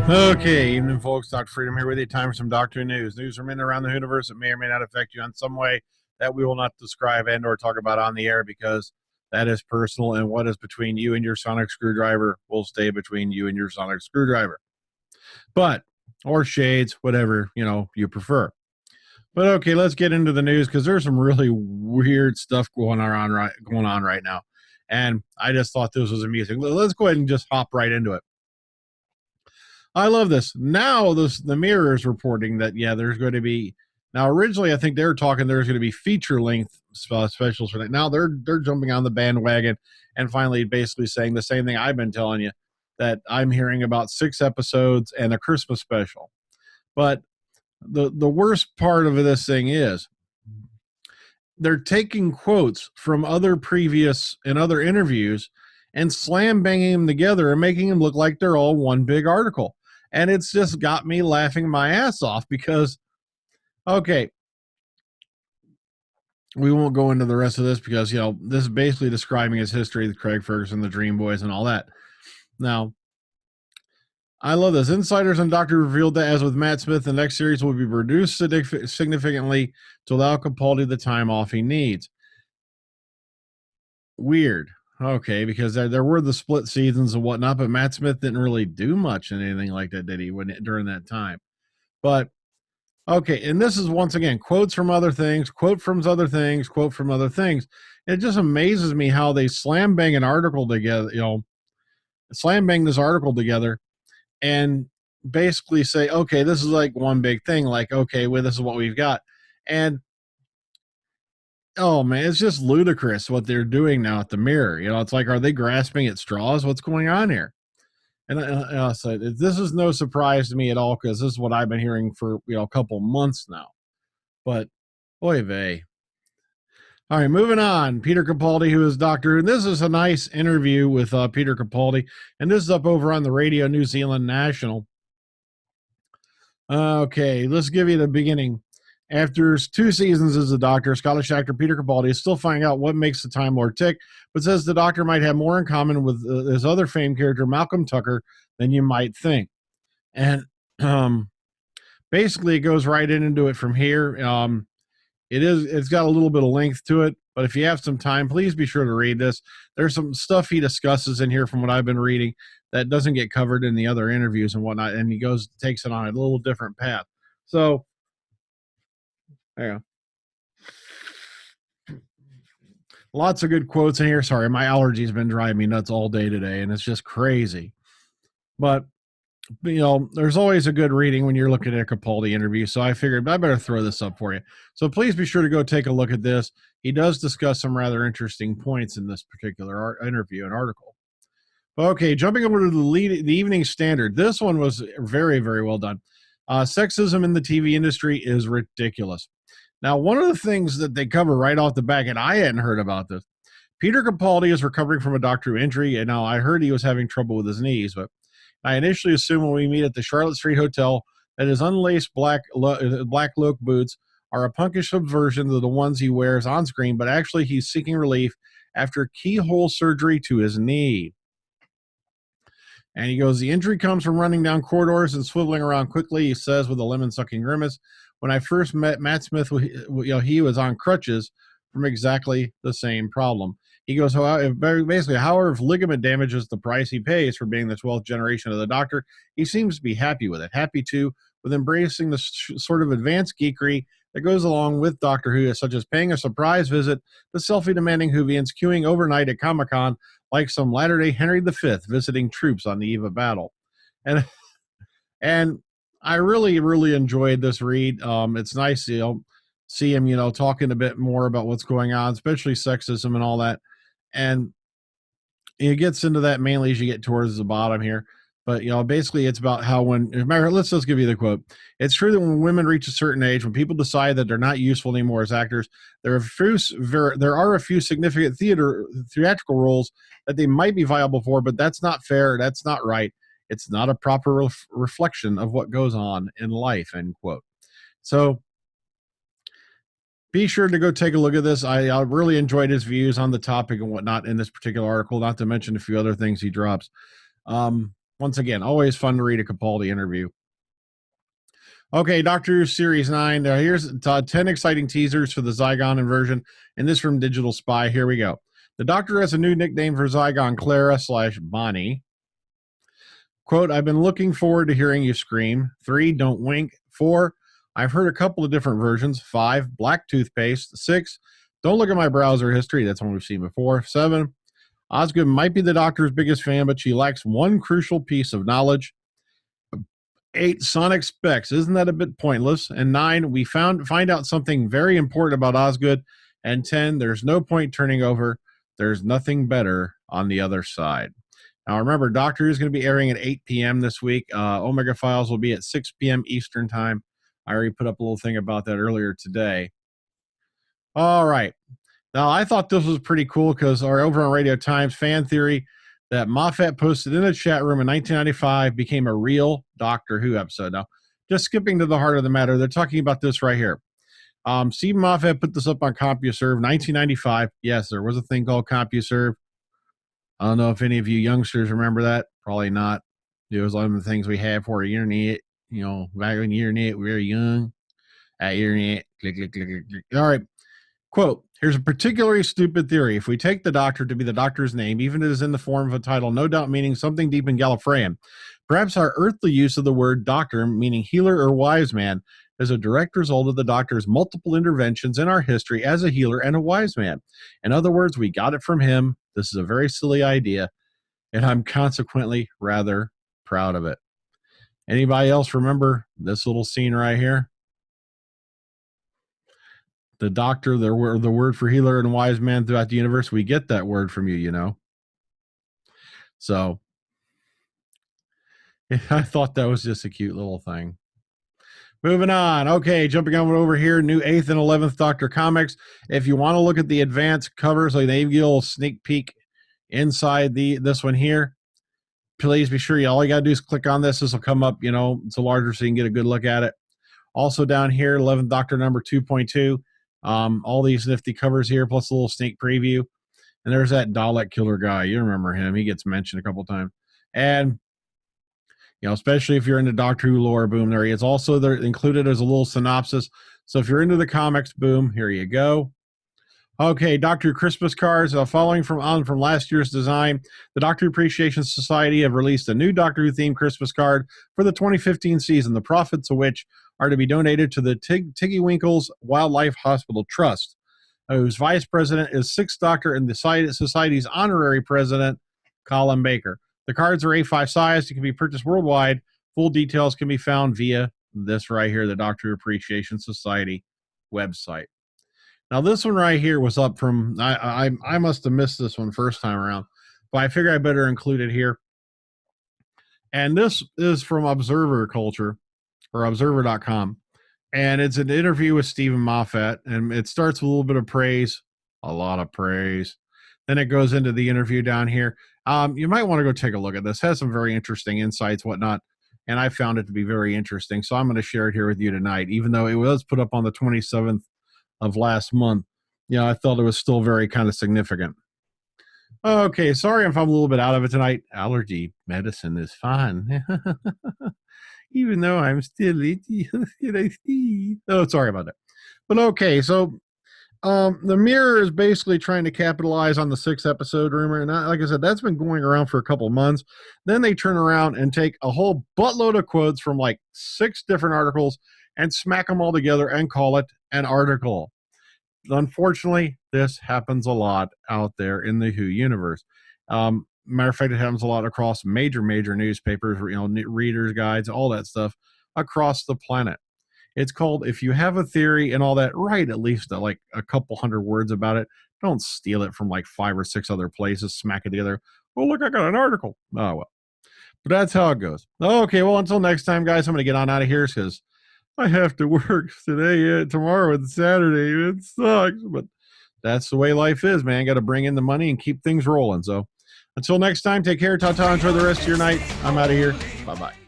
Okay, evening, folks. Dr. Freedom here with you. Time for some Doctor News. News from in and around the universe that may or may not affect you in some way that we will not describe and or talk about on the air because that is personal, and what is between you and your sonic screwdriver will stay between you and your sonic screwdriver. But, or shades, whatever, you prefer. But okay, let's get into the news because there's some really weird stuff going on right now. And I just thought this was amusing. Let's go ahead and just hop right into it. I love this. Now the Mirror is reporting that, there's going to be, now originally I think they were talking there's going to be feature length specials for that. Now they're jumping on the bandwagon and finally basically saying the same thing I've been telling you, that I'm hearing about 6 episodes and a Christmas special. But the worst part of this thing is they're taking quotes from other previous and other interviews and slam banging them together and making them look like they're all one big article. And it's just got me laughing my ass off because, okay, we won't go into the rest of this because, this is basically describing his history with Craig Ferguson, the Dream Boys, and all that. Now, I love this. Insiders on Doctor revealed that, as with Matt Smith, the next series will be reduced significantly to allow Capaldi the time off he needs. Weird. Okay, because there were the split seasons and whatnot, but Matt Smith didn't really do much in anything like that, did he, during that time? But, okay, and this is, once again, quotes from other things, quote from other things, quote from other things. It just amazes me how they slam bang an article together, slam bang this article together and basically say, okay, this is like one big thing, like, okay, well, this is what we've got. And oh man, it's just ludicrous what they're doing now at the Mirror. It's like, are they grasping at straws? What's going on here? And I said, this is no surprise to me at all because this is what I've been hearing for a couple months now. But oy vey. All right, moving on. Peter Capaldi, who is Doctor, and this is a nice interview with Peter Capaldi, and this is up over on the Radio New Zealand National. Okay, let's give you the beginning. After 2 seasons as the Doctor, Scottish actor Peter Capaldi is still finding out what makes the Time Lord tick, but says the Doctor might have more in common with his other famed character, Malcolm Tucker, than you might think. And basically, it goes right into it from here. It's got a little bit of length to it, but if you have some time, please be sure to read this. There's some stuff he discusses in here from what I've been reading that doesn't get covered in the other interviews and whatnot, and he takes it on a little different path. So, there you go. Lots of good quotes in here. Sorry, my allergies been driving me nuts all day today, and it's just crazy. But, there's always a good reading when you're looking at a Capaldi interview, so I figured I better throw this up for you. So please be sure to go take a look at this. He does discuss some rather interesting points in this particular interview and article. Okay, jumping over to the Evening Standard. This one was very, very well done. Sexism in the TV industry is ridiculous. Now, one of the things that they cover right off the back, and I hadn't heard about this, Peter Capaldi is recovering from a doctor injury, and now I heard he was having trouble with his knees, but I initially assumed when we meet at the Charlotte Street Hotel that his unlaced black look boots are a punkish subversion of the ones he wears on screen, but actually he's seeking relief after keyhole surgery to his knee. And he goes, the injury comes from running down corridors and swiveling around quickly, he says with a lemon-sucking grimace. When I first met Matt Smith, he was on crutches from exactly the same problem. He goes, basically, however, if ligament damage is the price he pays for being the 12th generation of the Doctor, he seems to be happy with it. Happy, too, with embracing the sort of advanced geekery that goes along with Doctor Who, such as paying a surprise visit to selfie-demanding Whovians queuing overnight at Comic-Con like some latter-day Henry V visiting troops on the eve of battle. And I really, really enjoyed this read. It's nice to see him, talking a bit more about what's going on, especially sexism and all that. And it gets into that mainly as you get towards the bottom here. But, basically it's about how let's just give you the quote. It's true that when women reach a certain age, when people decide that they're not useful anymore as actors, there are a few significant theatrical roles that they might be viable for, but that's not fair. That's not right. It's not a proper reflection of what goes on in life, end quote. So be sure to go take a look at this. I really enjoyed his views on the topic and whatnot in this particular article, not to mention a few other things he drops. Once again, always fun to read a Capaldi interview. Okay, Doctor Who Series 9. Here's 10 exciting teasers for the Zygon Inversion, and this from Digital Spy. Here we go. The Doctor has a new nickname for Zygon, Clara / Bonnie. Quote, I've been looking forward to hearing you scream. 3, don't wink. 4, I've heard a couple of different versions. 5, black toothpaste. 6, don't look at my browser history. That's one we've seen before. 7, Osgood might be the Doctor's biggest fan, but she lacks one crucial piece of knowledge. 8, Sonic specs. Isn't that a bit pointless? And 9, we find out something very important about Osgood. And 10, there's no point turning over. There's nothing better on the other side. Now, remember, Doctor Who is going to be airing at 8 p.m. this week. Omega Files will be at 6 p.m. Eastern Time. I already put up a little thing about that earlier today. All right. Now, I thought this was pretty cool because our over on Radio Times fan theory that Moffat posted in a chat room in 1995 became a real Doctor Who episode. Now, just skipping to the heart of the matter, they're talking about this right here. Steven Moffat put this up on CompuServe, 1995. Yes, there was a thing called CompuServe. I don't know if any of you youngsters remember that. Probably not. It was one of the things we had for the internet. You know, back when the internet, we were young. At internet, click, click, click, click, click. All right. Quote, here's a particularly stupid theory. If we take the Doctor to be the Doctor's name, even if it is in the form of a title, no doubt meaning something deep in Gallifreyan, perhaps our earthly use of the word doctor, meaning healer or wise man, is a direct result of the Doctor's multiple interventions in our history as a healer and a wise man. In other words, we got it from him. This is a very silly idea, and I'm consequently rather proud of it. Anybody else remember this little scene right here? The Doctor, the word for healer and wise man throughout the universe, we get that word from you, you know. So I thought that was just a cute little thing. Moving on. Okay, jumping on over here, new 8th and 11th Doctor comics. If you want to look at the advanced covers, like they give you a little sneak peek inside this one here, please be sure all you got to do is click on this. This will come up, you know, it's a larger so you can get a good look at it. Also down here, 11th Doctor number 2.2. All these nifty covers here, plus a little sneak preview. And there's that Dalek killer guy. You remember him. He gets mentioned a couple times. And, you know, especially if you're into Doctor Who lore, boom, there he is. Also, they're included as a little synopsis. So if you're into the comics, boom, here you go. Okay, Doctor Who Christmas cards. Following from last year's design, the Doctor Appreciation Society have released a new Doctor Who themed Christmas card for the 2015 season, the profits of which are to be donated to the Tiggy Winkles Wildlife Hospital Trust, whose vice president is 6th Doctor and the Society's honorary president, Colin Baker. The cards are A5 sized. It can be purchased worldwide. Full details can be found via this right here, the Doctor Appreciation Society website. Now, this one right here was up from, I must have missed this one first time around, but I figure I better include it here. And this is from Observer Culture, or Observer.com. And it's an interview with Steven Moffat, and it starts with a little bit of praise, a lot of praise. Then it goes into the interview down here. You might want to go take a look at this. It has some very interesting insights, whatnot, and I found it to be very interesting. So I'm going to share it here with you tonight, even though it was put up on the 27th of last month. You know, I thought it was still very kind of significant. Okay, sorry if I'm a little bit out of it tonight. Allergy medicine is fine. Even though I'm still itchy. Oh, sorry about that. But okay, so the Mirror is basically trying to capitalize on the 6th episode rumor. And like I said, that's been going around for a couple of months. Then they turn around and take a whole buttload of quotes from like 6 different articles and smack them all together and call it an article. Unfortunately, this happens a lot out there in the Who universe. Matter of fact, it happens a lot across major newspapers, you know, readers' guides, all that stuff across the planet. It's called, if you have a theory and all that, write at least like a couple hundred words about it. Don't steal it from like 5 or 6 other places, smack it together. Well, look, I got an article. Oh, well. But that's how it goes. Okay, well, until next time, guys, I'm going to get on out of here because I have to work today, tomorrow, and Saturday. It sucks, but that's the way life is, man. Got to bring in the money and keep things rolling. So until next time, take care. Ta-ta. Enjoy the rest of your night. I'm out of here. Bye-bye.